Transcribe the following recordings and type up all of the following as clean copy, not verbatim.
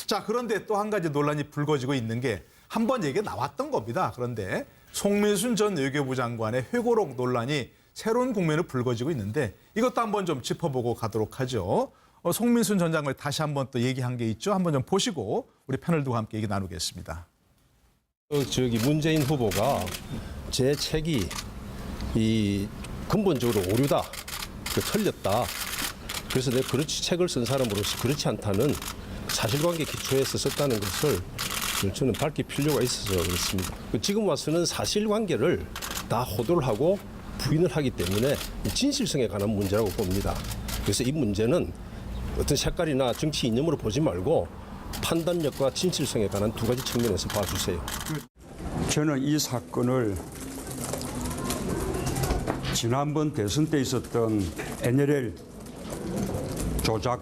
자, 그런데 또 한 가지 논란이 불거지고 있는 게 한 번 얘기가 나왔던 겁니다. 그런데 송민순 전 외교부 장관의 회고록 논란이 새로운 국면을 불거지고 있는데 이것도 한번 좀 짚어보고 가도록 하죠. 송민순 전 장관이 다시 한번 또 얘기한 게 있죠. 한번 좀 보시고 우리 패널도 함께 얘기 나누겠습니다. 문재인 후보가 제 책이 근본적으로 오류다, 틀렸다. 그래서 내가 그렇지 책을 쓴 사람으로서 그렇지 않다는 사실관계 기초에서 썼다는 것을 저는 밝힐 필요가 있어서 그렇습니다. 지금 와서는 사실관계를 다 호도를 하고 부인을 하기 때문에 진실성에 관한 문제라고 봅니다. 그래서 이 문제는 어떤 색깔이나 정치 이념으로 보지 말고 판단력과 진실성에 관한 두 가지 측면에서 봐주세요. 저는 이 사건을 지난번 대선 때 있었던 NLL 조작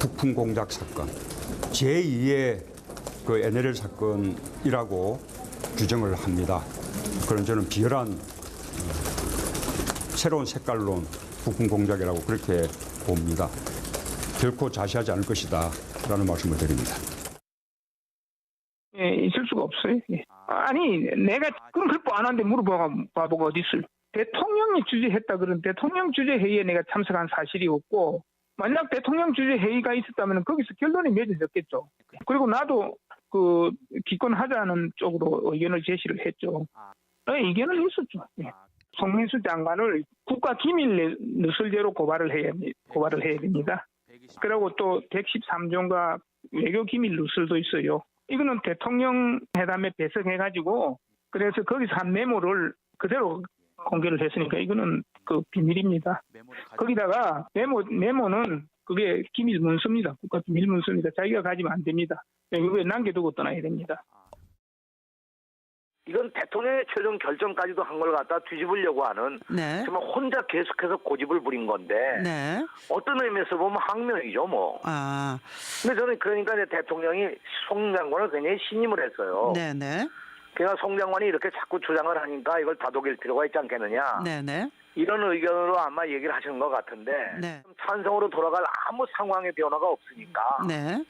부품 공작 사건 제2의 그 NLL 사건이라고 규정을 합니다. 그런 저는 비열한 새로운 색깔론 부품 공작이라고 그렇게 봅니다. 결코 자시하지 않을 것이다 라는 말씀을 드립니다. 예, 있을 수가 없어요. 예. 아니, 내가 그럼 그걸 안 하는데 물어봐보고 어디 있을? 대통령이 주재했다 그런 대통령 주재 회의에 내가 참석한 사실이 없고, 만약 대통령 주재 회의가 있었다면 거기서 결론이 맺어졌겠죠. 그리고 나도 그 기권하자는 쪽으로 의견을 제시를 했죠. 의견을 했었죠. 예. 송민수 장관을 국가기밀 누설죄로 고발을 해야 됩니다. 그리고 또 113조가 외교기밀 누설도 있어요. 이거는 대통령 회담에 배석해가지고 그래서 거기서 한 메모를 그대로 공개를 했으니까 이거는 그 비밀입니다. 거기다가 메모는 그게 기밀 문서입니다. 국가 기밀 문서입니다. 자기가 가지면 안 됩니다. 외국에 남겨두고 떠나야 됩니다. 이건 대통령의 최종 결정까지도 한 걸 갖다 뒤집으려고 하는 네. 정말 혼자 계속해서 고집을 부린 건데 네. 어떤 의미에서 보면 항명이죠 뭐. 아. 근데 저는 그러니까 이제 대통령이 송 장관을 굉장히 신임을 했어요. 네네. 그러니까 송 장관이 이렇게 자꾸 주장을 하니까 이걸 다독일 필요가 있지 않겠느냐. 네네. 이런 의견으로 아마 얘기를 하시는 것 같은데 네. 찬성으로 돌아갈 아무 상황의 변화가 없으니까 네.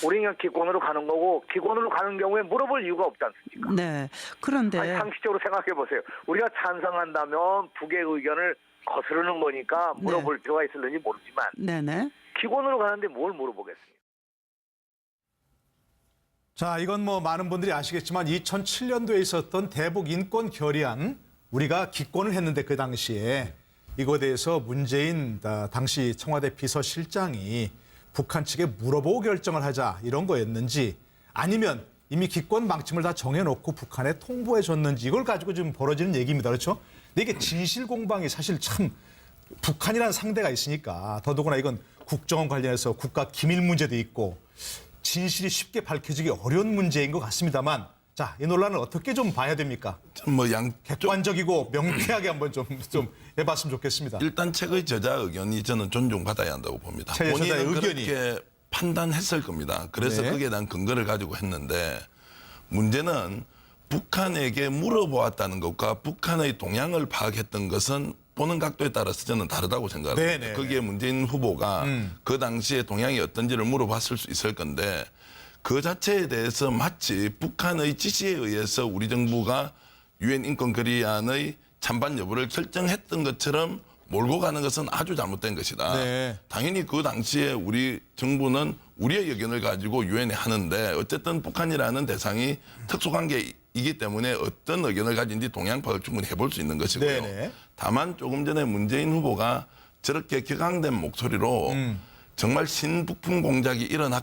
우리는 그냥 기권으로 가는 거고 기권으로 가는 경우에 물어볼 이유가 없지 않습니까? 네. 그런데 아니, 상식적으로 생각해 보세요. 우리가 찬성한다면 북의 의견을 거스르는 거니까 물어볼 필요가 있을는지 모르지만 네네. 기권으로 가는데 뭘 물어보겠습니까? 자, 이건 뭐 많은 분들이 아시겠지만 2007년도에 있었던 대북 인권 결의안 우리가 기권을 했는데 그 당시에 이거에 대해서 문재인 당시 청와대 비서실장이 북한 측에 물어보고 결정을 하자 이런 거였는지 아니면 이미 기권 방침을 다 정해놓고 북한에 통보해 줬는지 이걸 가지고 지금 벌어지는 얘기입니다. 그렇죠? 근데 이게 진실 공방이 사실 참 북한이라는 상대가 있으니까 더더구나 이건 국정원 관련해서 국가 기밀 문제도 있고 진실이 쉽게 밝혀지기 어려운 문제인 것 같습니다만 자, 이 논란을 어떻게 좀 봐야 됩니까? 객관적이고 명쾌하게 한번 좀 해봤으면 좋겠습니다. 일단 책의 저자 의견이 저는 존중받아야 한다고 봅니다. 본인은 그렇게 판단했을 겁니다. 그래서 네. 거기에 대한 근거를 가지고 했는데 문제는 북한에게 물어보았다는 것과 북한의 동향을 파악했던 것은 보는 각도에 따라서 저는 다르다고 생각합니다. 네네. 거기에 문재인 후보가 그 당시에 동향이 어떤지를 물어봤을 수 있을 건데 그 자체에 대해서 마치 북한의 지시에 의해서 우리 정부가 유엔 인권 결의안의 찬반 여부를 결정했던 것처럼 몰고 가는 것은 아주 잘못된 것이다. 네. 당연히 그 당시에 우리 정부는 우리의 의견을 가지고 유엔에 하는데 어쨌든 북한이라는 대상이 특수관계이기 때문에 어떤 의견을 가진지 동향 파악을 충분히 해볼 수 있는 것이고요. 네네. 다만 조금 전에 문재인 후보가 저렇게 격앙된 목소리로 정말 신부품 공작이 일어난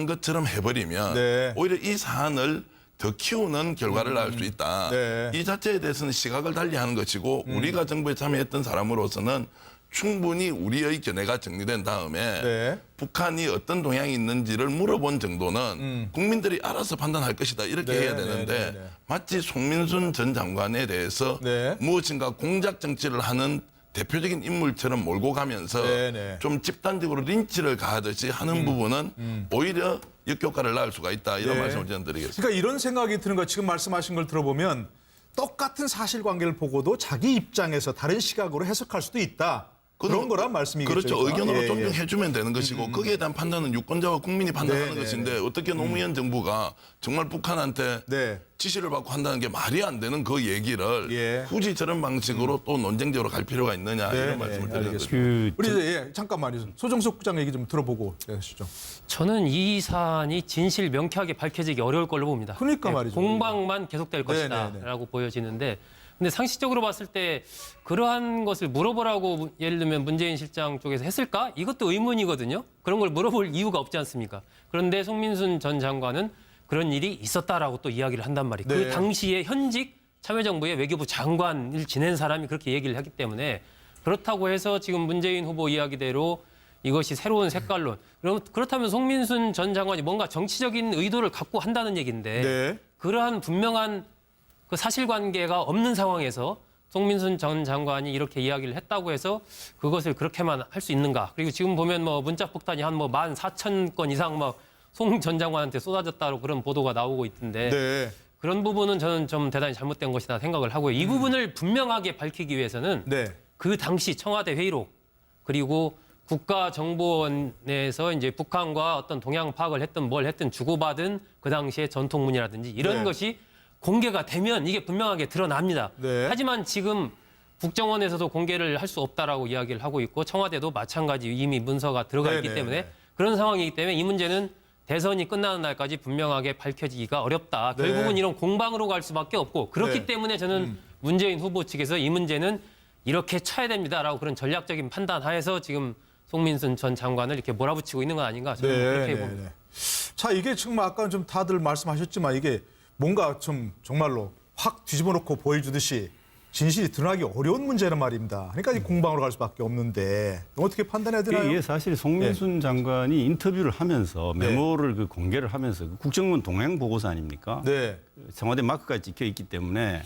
것처럼 해버리면 네. 오히려 이 사안을 더 키우는 결과를 낳을 수 있다. 네. 이 자체에 대해서는 시각을 달리하는 것이고 우리가 정부에 참여했던 사람으로서는 충분히 우리의 견해가 정리된 다음에 네. 북한이 어떤 동향이 있는지를 물어본 정도는 국민들이 알아서 판단할 것이다. 이렇게 네, 해야 되는데 네. 마치 송민순 전 장관에 대해서 네. 무엇인가 공작 정치를 하는 대표적인 인물처럼 몰고 가면서 네네. 좀 집단적으로 린치를 가하듯이 하는 부분은 오히려 역효과를 낳을 수가 있다. 이런 네. 말씀을 저는 드리겠습니다. 그러니까 이런 생각이 드는 거 지금 말씀하신 걸 들어보면 똑같은 사실관계를 보고도 자기 입장에서 다른 시각으로 해석할 수도 있다. 그런 거란 말씀이겠죠. 그렇죠. 그러니까. 의견으로 예, 존중해주면 되는 것이고 거기에 대한 판단은 유권자와 국민이 판단하는 네, 것인데 어떻게 노무현 정부가 정말 북한한테 네. 지시를 받고 한다는 게 말이 안 되는 그 얘기를 예. 굳이 저런 방식으로 또 논쟁적으로 갈 필요가 있느냐 네, 이런 말씀을 네, 드리는 알겠습니다. 거죠. 우리 이제 잠깐만요. 소정석 국장 얘기 좀 들어보고 하시죠. 저는 이 사안이 진실 명쾌하게 밝혀지기 어려울 걸로 봅니다. 그러니까 말이죠. 공방만 계속될 네, 네, 것이다라고 보여지는데, 근데 상식적으로 봤을 때 그러한 것을 물어보라고 예를 들면 문재인 실장 쪽에서 했을까? 이것도 의문이거든요. 그런 걸 물어볼 이유가 없지 않습니까? 그런데 송민순 전 장관은 그런 일이 있었다라고 또 이야기를 한단 말이에요. 네. 그 당시에 현직 참여정부의 외교부 장관을 지낸 사람이 그렇게 얘기를 하기 때문에, 그렇다고 해서 지금 문재인 후보 이야기대로 이것이 새로운 색깔론. 그렇다면 송민순 전 장관이 뭔가 정치적인 의도를 갖고 한다는 얘기인데, 네. 그러한 분명한 그 사실관계가 없는 상황에서 송민순 전 장관이 이렇게 이야기를 했다고 해서 그것을 그렇게만 할 수 있는가? 그리고 지금 보면 뭐 문자 폭탄이 한 뭐 14,000건 이상 막 송 전 장관한테 쏟아졌다고 그런 보도가 나오고 있던데, 네. 그런 부분은 저는 좀 대단히 잘못된 것이다 생각을 하고요. 이 부분을 분명하게 밝히기 위해서는 네. 그 당시 청와대 회의록, 그리고 국가정보원에서 이제 북한과 어떤 동향 파악을 했든 뭘 했든 주고받은 그 당시의 전통문이라든지 이런 네. 것이 공개가 되면 이게 분명하게 드러납니다. 네. 하지만 지금 국정원에서도 공개를 할 수 없다라고 이야기를 하고 있고, 청와대도 마찬가지 이미 문서가 들어가 네, 있기 네, 때문에 네. 그런 상황이기 때문에 이 문제는 대선이 끝나는 날까지 분명하게 밝혀지기가 어렵다. 네. 결국은 이런 공방으로 갈 수밖에 없고, 그렇기 네. 때문에 저는 문재인 후보 측에서 이 문제는 이렇게 쳐야 됩니다라고 그런 전략적인 판단 하에서 지금 송민순 전 장관을 이렇게 몰아붙이고 있는 건 아닌가, 저는 그렇게 봅니다. 자, 이게 정말 아까 좀 다들 말씀하셨지만 이게 뭔가 좀 정말로 확 뒤집어 놓고 보여주듯이 진실이 드러나기 어려운 문제란 말입니다. 그러니까 이 공방으로 갈 수밖에 없는데 어떻게 판단해야 되나요? 이게 사실 송민순 장관이 인터뷰를 하면서 메모를 그 공개를 하면서 그 국정원 동향 보고서 아닙니까? 네. 청와대 마크까지 찍혀 있기 때문에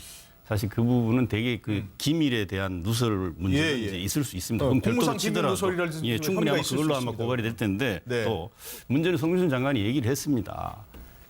사실 그 부분은 되게 그 기밀에 대한 누설 문제가 예, 예. 이제 있을 수 있습니다. 어, 그럼 별도로 공무상 기밀 치더라도 누설이라든지 예, 충분히 혐의가 아마 있을 수 그걸로 아마 있습니다. 고발이 될 텐데 네. 또 문제는 송민순 장관이 얘기를 했습니다.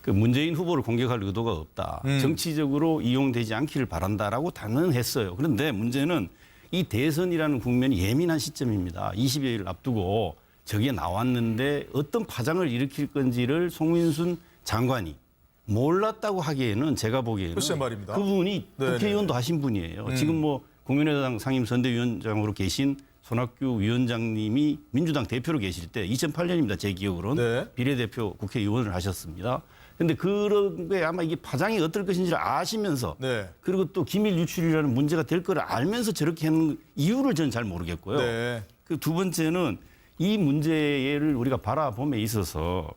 그 문재인 후보를 공격할 의도가 없다. 정치적으로 이용되지 않기를 바란다라고 단언했어요. 그런데 문제는 이 대선이라는 국면이 예민한 시점입니다. 20여일을 앞두고 저게 나왔는데 어떤 파장을 일으킬 건지를 송민순 장관이 몰랐다고 하기에는 제가 보기에는 글쎄 말입니다. 그분이 네네. 국회의원도 하신 분이에요. 지금 뭐 국민의당 상임선대위원장으로 계신 손학규 위원장님이 민주당 대표로 계실 때 2008년입니다. 제 기억으로는 네. 비례대표 국회의원을 하셨습니다. 그런데 그런 게 아마 이게 파장이 어떨 것인지를 아시면서 네. 그리고 또 기밀 유출이라는 문제가 될 거를 알면서 저렇게 하는 이유를 저는 잘 모르겠고요. 네. 그 두 번째는 이 문제를 우리가 바라봄에 있어서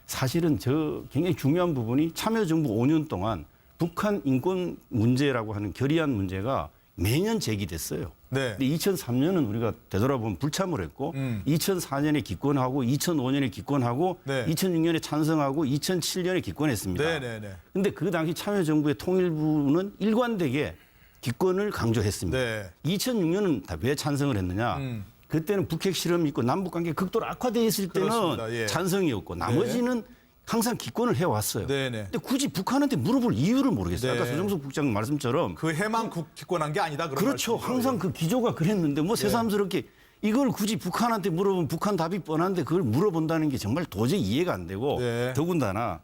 사실은 저 굉장히 중요한 부분이 참여정부 5년 동안 북한 인권 문제라고 하는 결의안 문제가 매년 제기됐어요. 네. 근데 2003년은 우리가 되돌아보면 불참을 했고 2004년에 기권하고 2005년에 기권하고 네. 2006년에 찬성하고 2007년에 기권했습니다. 네네네. 근데 그 당시 참여정부의 통일부는 일관되게 기권을 강조했습니다. 네. 2006년은 다 왜 찬성을 했느냐? 그때는 북핵 실험이 있고 남북관계 극도로 악화되어 있을 때는 그렇습니다. 예. 찬성이었고 나머지는 항상 기권을 해왔어요. 네네. 근데 굳이 북한한테 물어볼 이유를 모르겠어요. 네. 아까 소정석 국장 말씀처럼 그 해만 기권한 게 아니다. 그런 그렇죠. 말씀이죠. 항상 그 기조가 그랬는데 뭐 새삼스럽게 이걸 굳이 북한한테 물어보면 북한 답이 뻔한데 그걸 물어본다는 게 정말 도저히 이해가 안 되고 네. 더군다나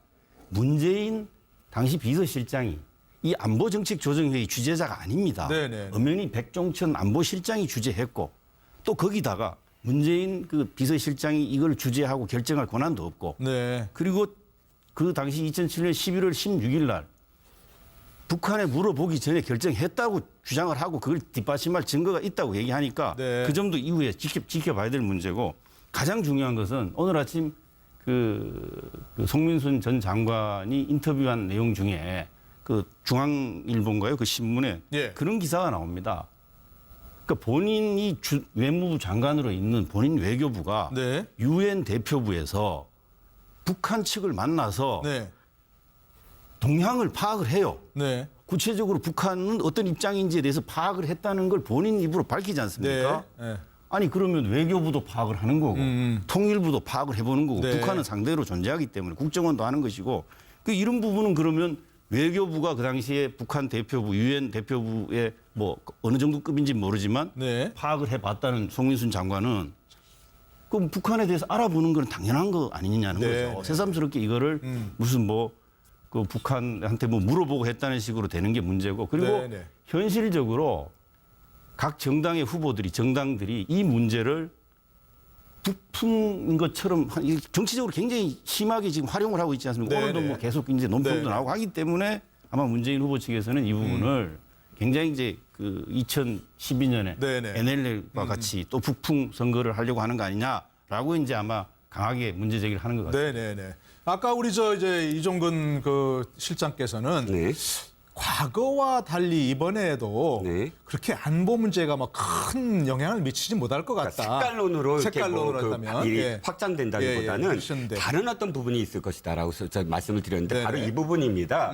문재인 당시 비서실장이 이 안보정책조정회의 주재자가 아닙니다. 네네. 엄연히 백종천 안보실장이 주재했고 또 거기다가 문재인 그 비서실장이 이걸 주재하고 결정할 권한도 없고 네. 그리고 그 당시 2007년 11월 16일 날 북한에 물어보기 전에 결정했다고 주장을 하고 그걸 뒷받침할 증거가 있다고 얘기하니까 네. 그 점도 이후에 지켜봐야 될 문제고 가장 중요한 것은 오늘 아침 그 송민순 전 장관이 인터뷰한 내용 중에 그 중앙일보인가요? 그 신문에 예. 그런 기사가 나옵니다. 그러니까 본인이 외무부 장관으로 있는 본인 외교부가 네. 유엔 대표부에서 북한 측을 만나서 네. 동향을 파악을 해요. 네. 구체적으로 북한은 어떤 입장인지에 대해서 파악을 했다는 걸 본인 입으로 밝히지 않습니까? 네. 아니 그러면 외교부도 파악을 하는 거고 통일부도 파악을 해보는 거고 네. 북한은 상대로 존재하기 때문에 국정원도 하는 것이고 그 이런 부분은 그러면 외교부가 그 당시에 북한 대표부, 유엔 대표부의 뭐 어느 정도 급인지 모르지만 네. 파악을 해봤다는 송민순 장관은 그럼 북한에 대해서 알아보는 건 당연한 거 아니냐는 네, 거죠. 네. 새삼스럽게 이거를 무슨 뭐 그 북한한테 뭐 물어보고 했다는 식으로 되는 게 문제고 그리고 네, 네. 현실적으로 각 정당의 후보들이 정당들이 이 문제를 부푼 것처럼 정치적으로 굉장히 심하게 지금 활용을 하고 있지 않습니까? 네, 오늘도 네. 뭐 계속 이제 논평도 네. 나오고 하기 때문에 아마 문재인 후보 측에서는 이 부분을 굉장히 이제 그 2012년에 네, 네. NLL과 같이 또 북풍 선거를 하려고 하는 거 아니냐라고 이제 아마 강하게 문제 제기를 하는 것 같습니다. 네네네. 아까 우리 이제 이종근 그 실장께서는 네. 과거와 달리 이번에도 네. 그렇게 안보 문제가 막 큰 영향을 미치지 못할 것 같다. 그러니까 색깔론으로 이렇게 색깔론으로 뭐 한다면 일이 예. 확장된다기보다는 그러셨는데. 다른 어떤 부분이 있을 것이다라고 저 말씀을 드렸는데 네네. 바로 이 부분입니다.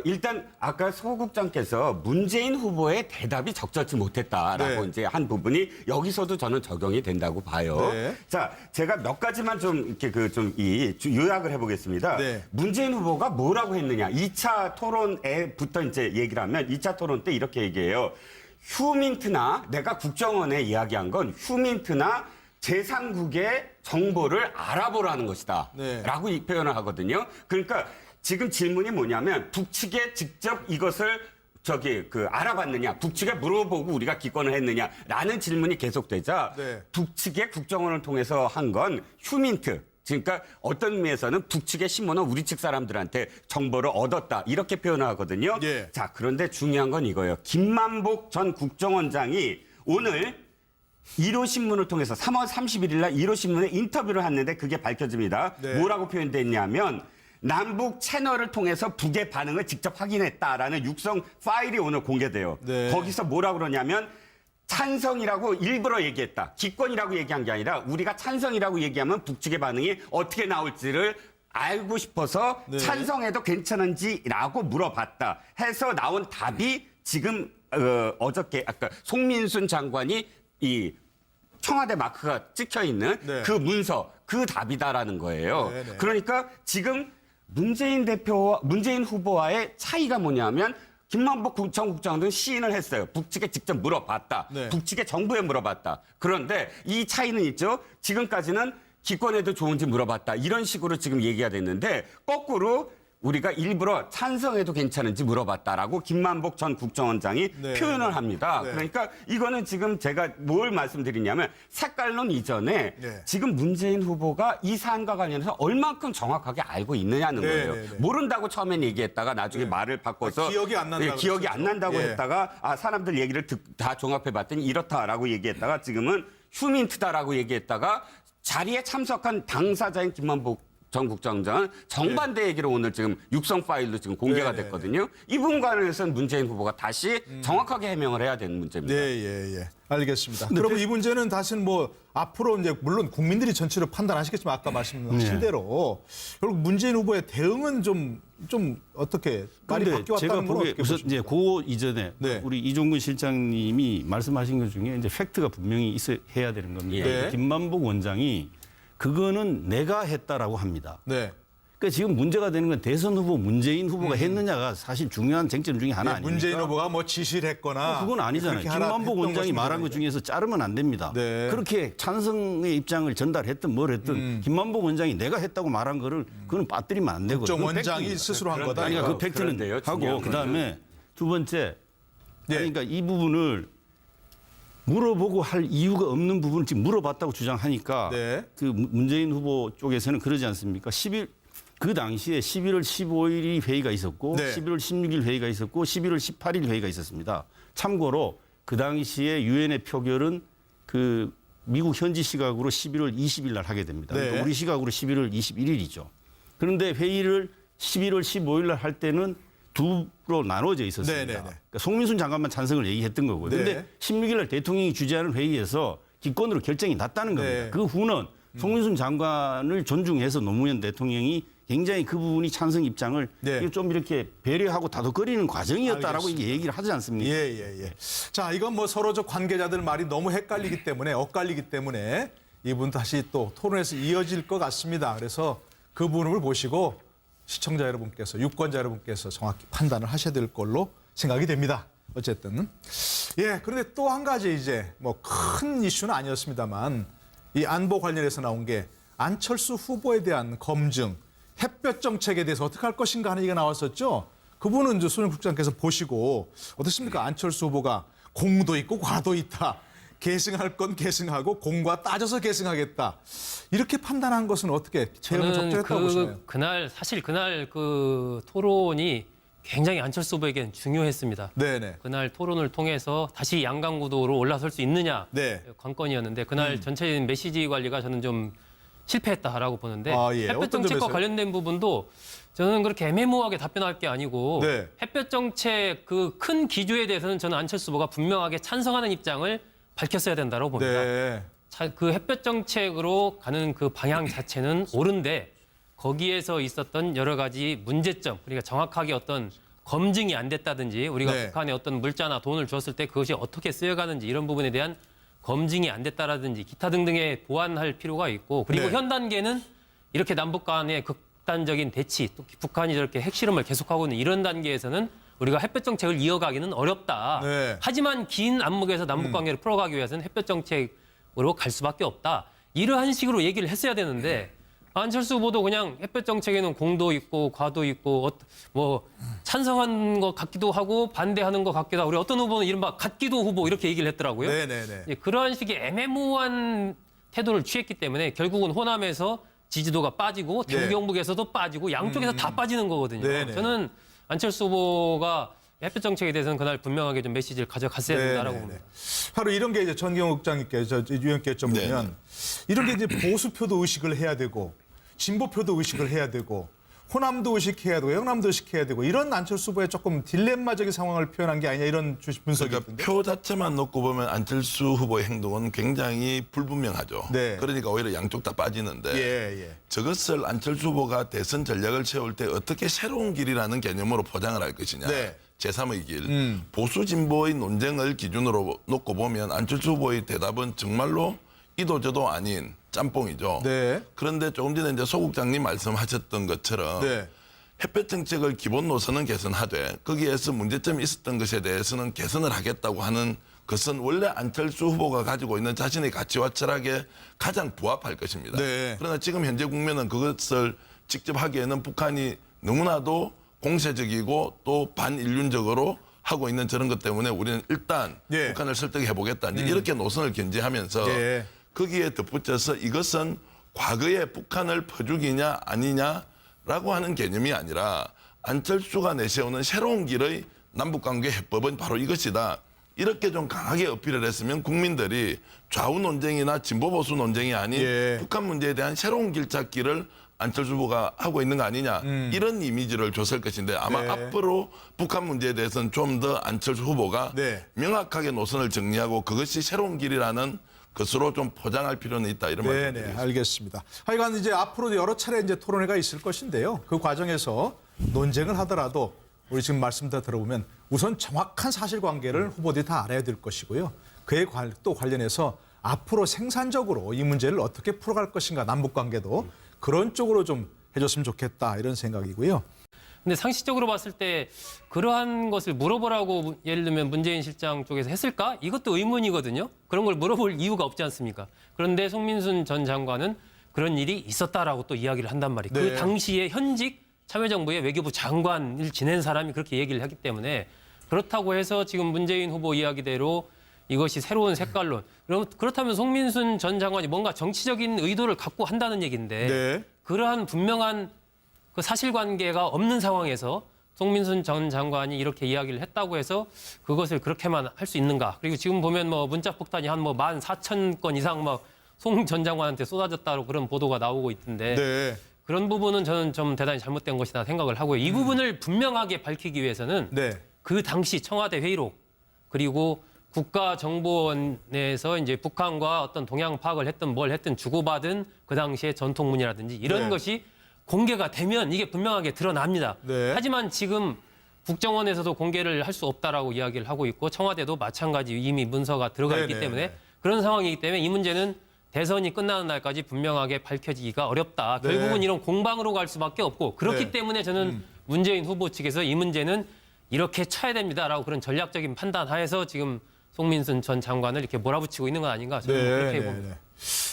일단 아까 소 국장께서 문재인 후보의 대답이 적절치 못했다라고 네. 이제 한 부분이 여기서도 저는 적용이 된다고 봐요. 네. 자, 제가 몇 가지만 좀 이렇게 요약을 해보겠습니다. 네. 문재인 후보가 뭐라고 했느냐? 2차 토론에부터 이제 얘기를 하면 2차 토론 때 이렇게 얘기해요. 휴민트나 내가 국정원에 이야기한 건 휴민트나 제3국의 정보를 알아보라는 것이다. 네. 라고 이 표현을 하거든요. 그러니까 지금 질문이 뭐냐면 북측에 직접 이것을 알아봤느냐, 북측에 물어보고 우리가 기권을 했느냐라는 질문이 계속되자 네. 북측의 국정원을 통해서 한 건 휴민트. 그러니까 어떤 의미에서는 북측의 신문은 우리 측 사람들한테 정보를 얻었다. 이렇게 표현을 하거든요. 예. 자, 그런데 중요한 건 이거예요. 김만복 전 국정원장이 오늘 1호 신문을 통해서 3월 31일 날 1호 신문에 인터뷰를 했는데 그게 밝혀집니다. 네. 뭐라고 표현됐냐면 남북 채널을 통해서 북의 반응을 직접 확인했다라는 육성 파일이 오늘 공개돼요. 네. 거기서 뭐라고 그러냐면 찬성이라고 일부러 얘기했다. 기권이라고 얘기한 게 아니라 우리가 찬성이라고 얘기하면 북측의 반응이 어떻게 나올지를 알고 싶어서 네. 찬성해도 괜찮은지라고 물어봤다. 해서 나온 답이 지금 어저께 아까 송민순 장관이 이 청와대 마크가 찍혀 있는 네. 그 문서, 그 답이다라는 거예요. 네, 네. 그러니까 지금 문재인 후보와의 차이가 뭐냐면 김만복 전 국장은 시인을 했어요. 북측에 직접 물어봤다. 네. 북측의 정부에 물어봤다. 그런데 이 차이는 있죠. 지금까지는 기권해도 좋은지 물어봤다. 이런 식으로 지금 얘기가 됐는데 거꾸로 우리가 일부러 찬성해도 괜찮은지 물어봤다라고 김만복 전 국정원장이 네. 표현을 합니다. 네. 그러니까 이거는 지금 제가 뭘 말씀드리냐면 색깔론 이전에 네. 지금 문재인 후보가 이 사안과 관련해서 얼만큼 정확하게 알고 있느냐는 네, 거예요. 네, 네. 모른다고 처음엔 얘기했다가 나중에 말을 바꿔서 기억이 안 난다고 기억이 안 그랬었죠. 난다고 예. 했다가 사람들 얘기를 다 종합해봤더니 이렇다라고 얘기했다가 지금은 휴민트다라고 얘기했다가 자리에 참석한 당사자인 김만복 전 국정원장은 정반대 얘기로 오늘 지금 육성 파일로 지금 공개가 네, 네, 됐거든요. 이 부분 관련해서는 문재인 후보가 다시 정확하게 해명을 해야 되는 문제입니다. 예. 알겠습니다. 그럼 이 문제는 다시는 뭐 앞으로 이제 물론 국민들이 전체로 판단하시겠지만 아까 말씀하신 네. 대로 결국 문재인 후보의 대응은 좀 어떻게 많이 그런데 바뀌었다는 제가 건 보기에 어떻게 우선 보십니까? 이제 그 이전에 네. 우리 이종근 실장님이 말씀하신 것 중에 이제 팩트가 분명히 해야 되는 겁니다. 네. 김만복 원장이 그거는 내가 했다라고 합니다. 네. 그러니까 지금 문제가 되는 건 대선 후보 문재인 후보가 했느냐가 사실 중요한 쟁점 중에 하나 아닙니까? 문재인 후보가 뭐 지시를 했거나 그건 아니잖아요. 그렇게 하라 김만복 했던 원장이 것입니다. 말한 것 중에서 자르면 안 됩니다. 네. 그렇게 찬성의 입장을 전달했든 뭘 했든 김만복 원장이 내가 했다고 말한 거를 그거는 빠뜨리면 안 되거든요. 국정 그건 원장이 팩트입니다. 스스로 한 거다. 아니, 이거. 그 팩트는 그런데요, 하고 중요한 그다음에 두 번째 네. 그러니까 이 부분을 물어보고 할 이유가 없는 부분을 지금 물어봤다고 주장하니까 네. 그 문재인 후보 쪽에서는 그러지 않습니까? 그 당시에 11월 15일이 회의가 있었고 네. 11월 16일 회의가 있었고 11월 18일 회의가 있었습니다. 참고로 그 당시에 유엔의 표결은 그 미국 현지 시각으로 11월 20일 날 하게 됩니다. 네. 그러니까 우리 시각으로 11월 21일이죠. 그런데 회의를 11월 15일 날 할 때는 두로 나눠져 있었습니다. 네, 네, 네. 그러니까 송민순 장관만 찬성을 얘기했던 거고요. 그런데 네. 16일 날 대통령이 주재하는 회의에서 기권으로 결정이 났다는 겁니다. 네. 그 후는 송민순 장관을 존중해서 노무현 대통령이 굉장히 그 부분이 찬성 입장을 네. 좀 이렇게 배려하고 다독거리는 과정이었다라고 알겠습니다. 이게 얘기를 하지 않습니까? 예. 자, 이건 뭐 서로적 관계자들 말이 너무 헷갈리기 때문에 이분 다시 또 토론에서 이어질 것 같습니다. 그래서 그 부분을 보시고 시청자 여러분께서, 유권자 여러분께서 정확히 판단을 하셔야 될 걸로 생각이 됩니다. 어쨌든. 예, 그런데 또 한 가지 이제 뭐 큰 이슈는 아니었습니다만 이 안보 관련해서 나온 게 안철수 후보에 대한 검증, 햇볕 정책에 대해서 어떻게 할 것인가 하는 얘기가 나왔었죠. 그분은 이제 손영 국장께서 보시고 어떻습니까? 안철수 후보가 공도 있고 과도 있다. 계승할 건 계승하고 공과 따져서 계승하겠다. 이렇게 판단한 것은 어떻게 제형을 적절했다고 보시나요? 사실 그날 그 토론이 굉장히 안철수 후보에게는 중요했습니다. 네네. 그날 토론을 통해서 다시 양강 구도로 올라설 수 있느냐 네. 관건이었는데 그날 전체적인 메시지 관리가 저는 좀 실패했다라고 보는데 아, 예. 햇볕 어떤 정책과 점에서요? 관련된 부분도 저는 그렇게 애매모호하게 답변할 게 아니고 네. 햇볕 정책 그 큰 기조에 대해서는 저는 안철수 후보가 분명하게 찬성하는 입장을 밝혔어야 된다고 봅니다. 네. 그 햇볕 정책으로 가는 그 방향 자체는 옳은데 거기에서 있었던 여러 가지 문제점, 그러니까 정확하게 어떤 검증이 안 됐다든지 우리가 네. 북한에 어떤 물자나 돈을 줬을 때 그것이 어떻게 쓰여가는지 이런 부분에 대한 검증이 안 됐다라든지 기타 등등의 보완할 필요가 있고 그리고 네. 현 단계는 이렇게 남북 간의 극단적인 대치, 또 북한이 저렇게 핵실험을 계속하고 있는 이런 단계에서는 우리가 햇볕 정책을 이어가기는 어렵다. 네. 하지만 긴 안목에서 남북 관계를 풀어가기 위해서는 햇볕 정책으로 갈 수밖에 없다. 이러한 식으로 얘기를 했어야 되는데 안철수 후보도 그냥 햇볕 정책에는 공도 있고 과도 있고 뭐 찬성한 것 같기도 하고 반대하는 것 같기도 하고 우리 어떤 후보는 이른바 같기도 후보 이렇게 얘기를 했더라고요. 네네네. 예, 그러한 식의 애매모호한 태도를 취했기 때문에 결국은 호남에서 지지도가 빠지고 네. 대구 경북에서도 빠지고 양쪽에서 다 빠지는 거거든요. 네네. 저는 안철수 후보가 햇볕 정책에 대해서는 그날 분명하게 좀 메시지를 가져갔어야 된다라고 네네네. 봅니다. 바로 이런 게 이제 전경욱 국장님께서 유형께점 보면 이런 게 이제 보수표도 의식을 해야 되고 진보표도 의식을 해야 되고 호남도 의식해야 되고 영남도 의식해야 되고 이런 안철수 후보의 조금 딜레마적인 상황을 표현한 게 아니냐 이런 분석이 그러니까 있던데. 표 자체만 놓고 보면 안철수 후보의 행동은 굉장히 불분명하죠. 네. 그러니까 오히려 양쪽 다 빠지는데 예. 저것을 안철수 후보가 대선 전략을 세울 때 어떻게 새로운 길이라는 개념으로 포장을 할 것이냐. 네. 제3의 길. 보수 진보의 논쟁을 기준으로 놓고 보면 안철수 후보의 대답은 정말로 이도저도 아닌 짬뽕이죠. 네. 그런데 조금 전에 이제 소 국장님 말씀하셨던 것처럼 네. 햇볕 정책을 기본 노선은 개선하되 거기에서 문제점이 있었던 것에 대해서는 개선을 하겠다고 하는 것은 원래 안철수 후보가 가지고 있는 자신의 가치와 철학에 가장 부합할 것입니다. 네. 그러나 지금 현재 국면은 그것을 직접 하기에는 북한이 너무나도 공세적이고 또 반인륜적으로 하고 있는 저런 것 때문에 우리는 일단 예. 북한을 설득해보겠다. 이제 이렇게 노선을 견지하면서 예. 거기에 덧붙여서 이것은 과거의 북한을 퍼주기냐 아니냐라고 하는 개념이 아니라 안철수가 내세우는 새로운 길의 남북관계 해법은 바로 이것이다. 이렇게 좀 강하게 어필을 했으면 국민들이 좌우 논쟁이나 진보 보수 논쟁이 아닌 예. 북한 문제에 대한 새로운 길 찾기를 안철수 후보가 하고 있는 거 아니냐 이런 이미지를 줬을 것인데 아마 네. 앞으로 북한 문제에 대해서는 좀 더 안철수 후보가 네. 명확하게 노선을 정리하고 그것이 새로운 길이라는 것으로 좀 포장할 필요는 있다 이런 네네, 말씀드리겠습니다. 알겠습니다. 하여간 이제 앞으로 여러 차례 이제 토론회가 있을 것인데요. 그 과정에서 논쟁을 하더라도 우리 지금 말씀 다 들어보면 우선 정확한 사실관계를 후보들이 다 알아야 될 것이고요. 그에 또 관련해서 앞으로 생산적으로 이 문제를 어떻게 풀어갈 것인가 남북관계도 그런 쪽으로 좀 해줬으면 좋겠다 이런 생각이고요. 근데 상식적으로 봤을 때 그러한 것을 물어보라고 예를 들면 문재인 실장 쪽에서 했을까? 이것도 의문이거든요. 그런 걸 물어볼 이유가 없지 않습니까? 그런데 송민순 전 장관은 그런 일이 있었다라고 또 이야기를 한단 말이에요. 네. 그 당시에 현직 참여정부의 외교부 장관을 지낸 사람이 그렇게 얘기를 하기 때문에 그렇다고 해서 지금 문재인 후보 이야기대로 이것이 새로운 색깔론. 그렇다면 송민순 전 장관이 뭔가 정치적인 의도를 갖고 한다는 얘기인데 네. 그러한 분명한 그 사실관계가 없는 상황에서 송민순 전 장관이 이렇게 이야기를 했다고 해서 그것을 그렇게만 할 수 있는가? 그리고 지금 보면 뭐 문자 폭탄이 한 뭐 14,000건 이상 막 송 전 장관한테 쏟아졌다고 그런 보도가 나오고 있던데 네. 그런 부분은 저는 좀 대단히 잘못된 것이다 생각을 하고요. 이 부분을 분명하게 밝히기 위해서는 네. 그 당시 청와대 회의록 그리고 국가정보원에서 이제 북한과 어떤 동향 파악을 했든 뭘 했든 주고받은 그 당시의 전통문이라든지 이런 네. 것이 공개가 되면 이게 분명하게 드러납니다. 네. 하지만 지금 국정원에서도 공개를 할 수 없다라고 이야기를 하고 있고 청와대도 마찬가지 이미 문서가 들어가 있기 네네. 때문에 그런 상황이기 때문에 이 문제는 대선이 끝나는 날까지 분명하게 밝혀지기가 어렵다. 네. 결국은 이런 공방으로 갈 수밖에 없고 그렇기 네. 때문에 저는 문재인 후보 측에서 이 문제는 이렇게 쳐야 됩니다라고 그런 전략적인 판단 하에서 지금 송민순 전 장관을 이렇게 몰아붙이고 있는 건 아닌가 저는 그렇게 봅니다.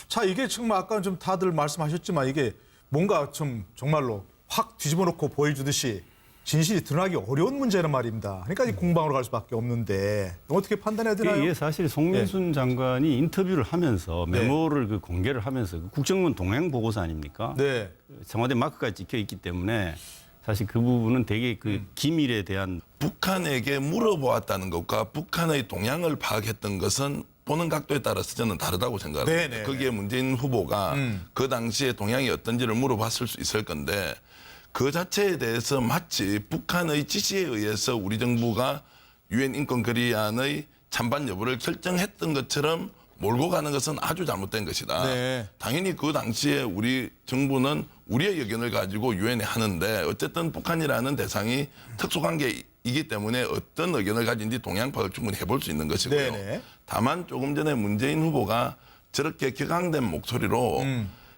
자, 이게 정말 아까 좀 다들 말씀하셨지만 이게 뭔가 좀 정말로 확 뒤집어 놓고 보여주듯이 진실이 드러나기 어려운 문제란 말입니다. 그러니까 이 공방으로 갈 수밖에 없는데 어떻게 판단해야 되나요? 이게 사실 송민순 장관이 인터뷰를 하면서 메모를 그 공개를 하면서 그 국정원 동향 보고서 아닙니까? 네. 청와대 마크까지 찍혀 있기 때문에 사실 그 부분은 되게 그 기밀에 대한 북한에게 물어보았다는 것과 북한의 동향을 파악했던 것은 보는 각도에 따라서 저는 다르다고 생각합니다. 네네. 거기에 문재인 후보가 그 당시에 동향이 어떤지를 물어봤을 수 있을 건데 그 자체에 대해서 마치 북한의 지시에 의해서 우리 정부가 유엔 인권결의안의 찬반 여부를 결정했던 것처럼 몰고 가는 것은 아주 잘못된 것이다. 네. 당연히 그 당시에 우리 정부는 우리의 의견을 가지고 유엔에 하는데 어쨌든 북한이라는 대상이 특수관계이기 때문에 어떤 의견을 가진지 동향 파악을 충분히 해볼 수 있는 것이고요. 네네. 다만 조금 전에 문재인 후보가 저렇게 격앙된 목소리로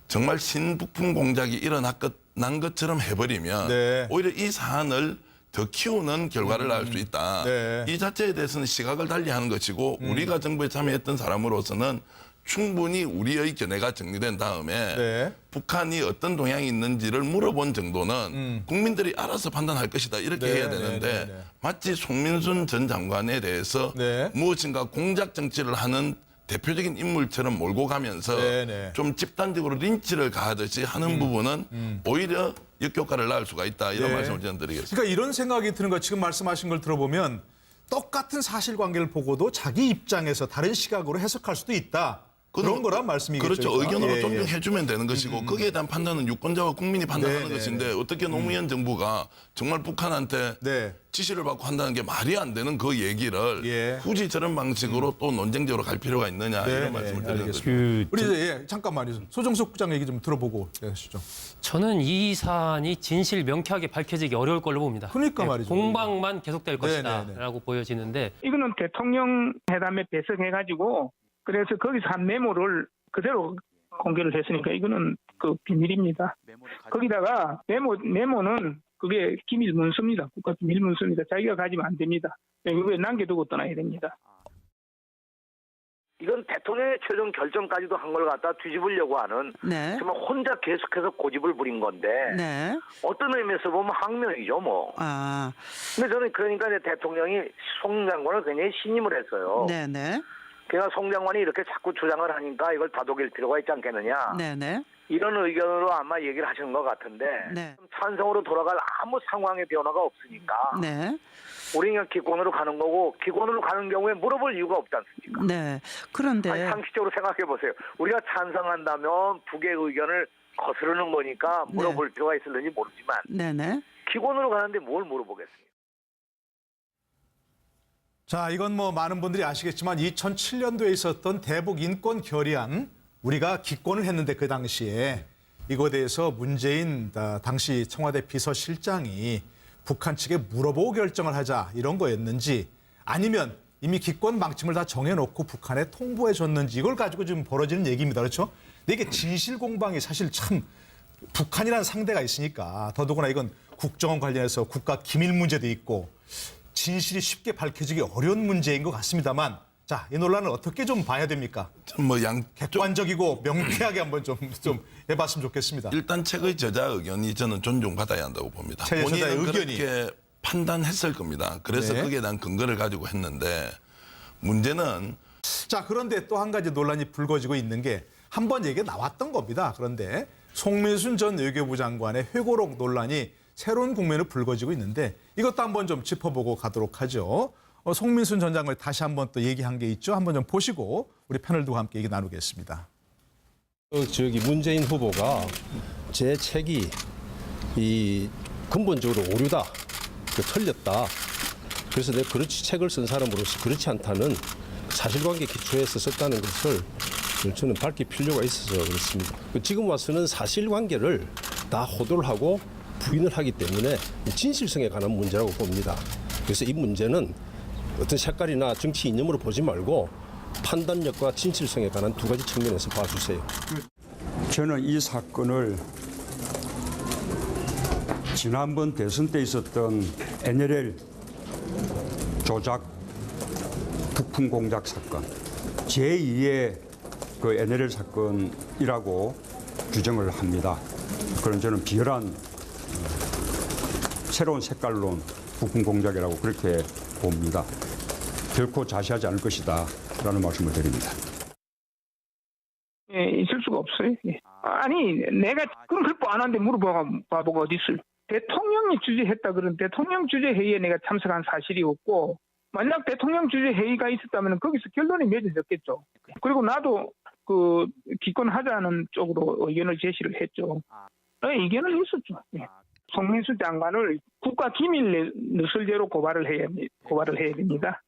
정말 신북풍 공작이 일어난 것처럼 해버리면 네. 오히려 이 사안을 더 키우는 결과를 낳을 수 있다. 네. 이 자체에 대해서는 시각을 달리하는 것이고 우리가 정부에 참여했던 사람으로서는 충분히 우리의 견해가 정리된 다음에 네. 북한이 어떤 동향이 있는지를 물어본 정도는 국민들이 알아서 판단할 것이다. 이렇게 네, 해야 되는데 네, 네. 마치 송민순 전 장관에 대해서 네. 무엇인가 공작 정치를 하는 대표적인 인물처럼 몰고 가면서 네, 네. 좀 집단적으로 린치를 가하듯이 하는 부분은 오히려 역효과를 낳을 수가 있다. 이런 네. 말씀을 저는 드리겠습니다. 그러니까 이런 생각이 드는 거 지금 말씀하신 걸 들어보면 똑같은 사실관계를 보고도 자기 입장에서 다른 시각으로 해석할 수도 있다. 그런 거란 말씀이겠죠. 그렇죠. 그러니까? 의견으로 예, 존중해주면 되는 것이고 거기에 대한 판단은 유권자와 국민이 판단하는 네, 네, 것인데 어떻게 노무현 정부가 정말 북한한테 네. 지시를 받고 한다는 게 말이 안 되는 그 얘기를 예. 굳이 저런 방식으로 또 논쟁적으로 갈 필요가 있느냐 네, 이런 말씀을 네, 드리는 알겠습니다. 거죠. 그 우리 이제 잠깐만요. 소정석 국장 얘기 좀 들어보고 하시죠. 저는 이 사안이 진실 명쾌하게 밝혀지기 어려울 걸로 봅니다. 그러니까 네, 말이죠. 공방만 계속될 네, 네, 네. 것이다라고 보여지는데 이거는 대통령 회담에 배석해가지고 그래서 거기서 한 메모를 그대로 공개를 했으니까 이거는 그 비밀입니다. 거기다가 메모는 그게 기밀 문서입니다. 국가 기밀 문서입니다. 자기가 가지면 안 됩니다. 이거 남겨두고 떠나야 됩니다. 이건 대통령의 최종 결정까지도 한 걸 갖다 뒤집으려고 하는 네. 정말 혼자 계속해서 고집을 부린 건데 네. 어떤 의미에서 보면 항명이죠 뭐. 아, 근데 저는 그러니까 이제 대통령이 송 장관을 굉장히 신임을 했어요. 네네. 그러니까 송 장관이 이렇게 자꾸 주장을 하니까 이걸 다독일 필요가 있지 않겠느냐. 네네. 이런 의견으로 아마 얘기를 하시는 것 같은데 네. 찬성으로 돌아갈 아무 상황의 변화가 없으니까 네. 우리는 그냥 기권으로 가는 거고 기권으로 가는 경우에 물어볼 이유가 없지 않습니까? 네. 그런데 아니, 상식적으로 생각해 보세요. 우리가 찬성한다면 북의 의견을 거스르는 거니까 물어볼 필요가 있을는지 모르지만 네네. 기권으로 가는데 뭘 물어보겠습니까? 자, 이건 뭐 많은 분들이 아시겠지만 2007년도에 있었던 대북 인권 결의안 우리가 기권을 했는데 그 당시에 이거에 대해서 문재인 당시 청와대 비서실장이 북한 측에 물어보고 결정을 하자 이런 거였는지 아니면 이미 기권 방침을 다 정해놓고 북한에 통보해 줬는지 이걸 가지고 지금 벌어지는 얘기입니다. 그렇죠? 근데 이게 진실 공방이 사실 참 북한이라는 상대가 있으니까 더더구나 이건 국정원 관련해서 국가 기밀 문제도 있고 진실이 쉽게 밝혀지기 어려운 문제인 것 같습니다만 자, 이 논란을 어떻게 좀 봐야 됩니까? 뭐 객관적이고 명쾌하게 한번 좀 해봤으면 좋겠습니다. 일단 책의 저자 의견이 저는 존중받아야 한다고 봅니다. 책의 저자의 본인은 의견이. 그렇게 판단했을 겁니다. 그래서 네. 거기에 대한 근거를 가지고 했는데 문제는 자, 그런데 또 한 가지 논란이 불거지고 있는 게 한 번 얘기가 나왔던 겁니다. 그런데 송민순 전 외교부 장관의 회고록 논란이 새로운 국면을 불거지고 있는데 이것도 한번 좀 짚어보고 가도록 하죠. 송민순 전 장관이 다시 한번 또 얘기한 게 있죠. 한번 좀 보시고 우리 패널 두고 함께 얘기 나누겠습니다. 문재인 후보가 제 책이 이 근본적으로 오류다, 틀렸다. 그래서 내가 그렇지 책을 쓴 사람으로서 그렇지 않다는 사실관계 기초에서 썼다는 것을 저는 밝힐 필요가 있어서 그렇습니다. 지금 와서는 사실관계를 다 호도를 하고 부인을 하기 때문에 진실성에 관한 문제라고 봅니다. 그래서 이 문제는 어떤 색깔이나 정치 이념으로 보지 말고 판단력과 진실성에 관한 두 가지 측면에서 봐주세요. 저는 이 사건을 지난번 대선 때 있었던 NLL 조작 부품 공작 사건 제2의 그 NLL 사건이라고 규정을 합니다. 그런 저는 비열한 새로운 색깔론 부품 공작이라고 그렇게 봅니다. 결코 자시하지 않을 것이다 라는 말씀을 드립니다. 예, 있을 수가 없어요. 예. 아니 내가 그럼 그걸 안 하는데 물어봐 바보가 어디 있을? 대통령이 주재했다 그런 대통령 주재 회의에 내가 참석한 사실이 없고 만약 대통령 주재 회의가 있었다면 거기서 결론이 맺어졌겠죠. 그리고 나도 그 기권하자는 쪽으로 의견을 제시를 했죠. 의견은 있었죠. 예. 송민수 장관을 국가기밀 누설죄로 고발을 해야 됩니다.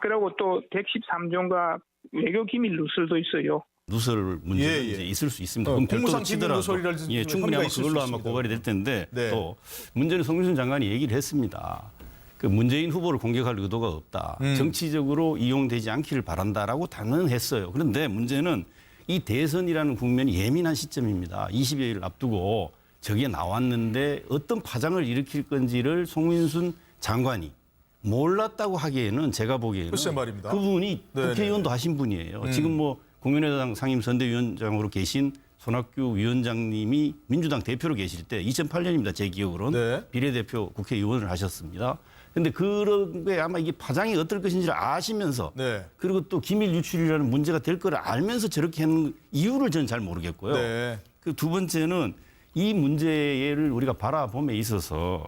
그리고 또 113조가 외교기밀 누설도 있어요. 누설 문제가 예, 예. 이제 있을 수 있습니다. 공무상 그럼 별도로 기밀 치더라도 누설이라든지 예, 충분히 아마 혐의가 있을 그걸로 수 아마 있습니다. 고발이 될 텐데 네. 또 문제는 송민순 장관이 얘기를 했습니다. 그 문재인 후보를 공격할 의도가 없다. 정치적으로 이용되지 않기를 바란다라고 단언했어요. 그런데 문제는 이 대선이라는 국면이 예민한 시점입니다. 20여일을 앞두고 저게 나왔는데 어떤 파장을 일으킬 건지를 송민순 장관이 몰랐다고 하기에는 제가 보기에는 글쎄 말입니다. 그분이 네네. 국회의원도 하신 분이에요. 지금 뭐 국민의당 상임선대위원장으로 계신 손학규 위원장님이 민주당 대표로 계실 때 2008년입니다. 제 기억으로는 네. 비례대표 국회의원을 하셨습니다. 그런데 그런 게 아마 이게 파장이 어떨 것인지를 아시면서 네. 그리고 또 기밀 유출이라는 문제가 될 거를 알면서 저렇게 하는 이유를 저는 잘 모르겠고요. 네. 그 두 번째는 이 문제를 우리가 바라봄에 있어서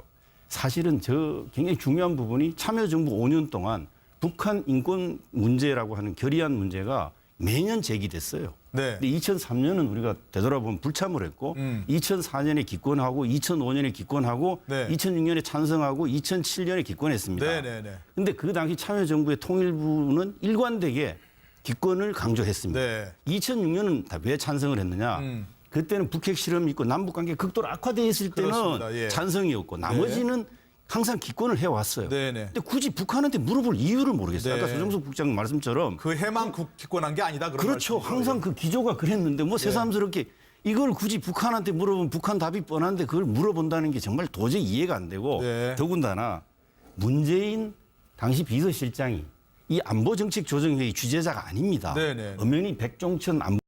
사실은 저 굉장히 중요한 부분이 참여정부 5년 동안 북한 인권 문제라고 하는 결의안 문제가 매년 제기됐어요. 네. 근데 2003년은 우리가 되돌아보면 불참을 했고 2004년에 기권하고 2005년에 기권하고 네. 2006년에 찬성하고 2007년에 기권했습니다. 네네네. 근데 그 당시 참여정부의 통일부는 일관되게 기권을 강조했습니다. 네. 2006년은 왜 찬성을 했느냐? 그때는 북핵 실험이 있고 남북 관계 극도로 악화되어 있을 때는 그렇습니다. 예. 찬성이었고 나머지는 항상 기권을 해왔어요. 네네. 근데 굳이 북한한테 물어볼 이유를 모르겠어요. 네. 아까 소정석 국장 말씀처럼 그 해만 기권한 게 아니다. 그런 그렇죠. 말씀이죠. 항상 그 기조가 그랬는데 뭐 새삼스럽게 이걸 굳이 북한한테 물어보면 북한 답이 뻔한데 그걸 물어본다는 게 정말 도저히 이해가 안 되고 네. 더군다나 문재인 당시 비서실장이 이 안보정책조정회의 주재자가 아닙니다. 네네. 엄연히 백종천 안보